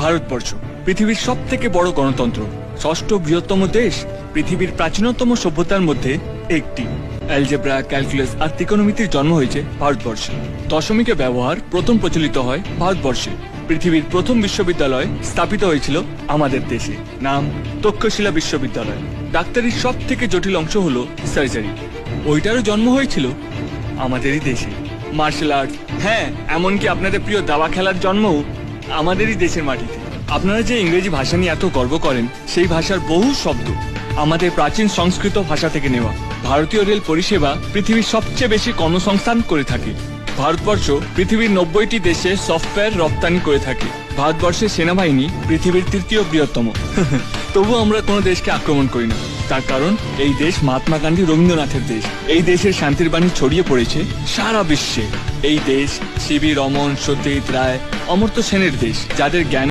ভারতবর্ষ পৃথিবীর সবথেকে বড় গণতন্ত্র, ষষ্ঠ বৃহত্তম দেশ, পৃথিবীর প্রাচীনতম সভ্যতার মধ্যে একটি। অ্যালজেব্রা, ক্যালকুলাস আর ত্রিকোণমিতির জন্ম হয়েছে ভারতবর্ষে। দশমিকের ব্যবহার প্রথম প্রচলিত হয় ভারতবর্ষে। পৃথিবীর প্রথম বিশ্ববিদ্যালয় স্থাপিত হয়েছিল আমাদের দেশে, নাম তক্ষশিলা বিশ্ববিদ্যালয়। ডাক্তারির সব থেকে জটিল অংশ হলো সার্জারি, ওইটারও জন্ম হয়েছিল আমাদেরই দেশে। মার্শাল আর্ট, হ্যাঁ, এমনকি আপনাদের প্রিয় দাবা খেলার জন্মও আমাদেরই দেশের মাটিতে। আপনারা যে ইংরেজি ভাষা নিয়ে এত গর্ব করেন, সেই ভাষার বহু শব্দ আমাদের প্রাচীন সংস্কৃত ভাষা থেকে নেওয়া। ভারতীয় রেল পরিষেবা পৃথিবীর সবচেয়ে বেশি কর্মসংস্থান করে থাকে। ভারতবর্ষ পৃথিবীর 90টি দেশে সফটওয়্যার রপ্তানি করে থাকে। ভারতবর্ষের সেনাবাহিনী পৃথিবীর তৃতীয় বৃহত্তম। তবু আমরা কোনো দেশকে আক্রমণ করি না, তার কারণ এই দেশ মহাত্মা গান্ধী, রবীন্দ্রনাথের দেশ। এই দেশের শান্তির বাণী ছড়িয়ে পড়েছে সারা বিশ্বে। এই দেশ সিবি রমন, সত্যজিৎ রায়, অমর্ত্য সেনের দেশ, যাদের জ্ঞান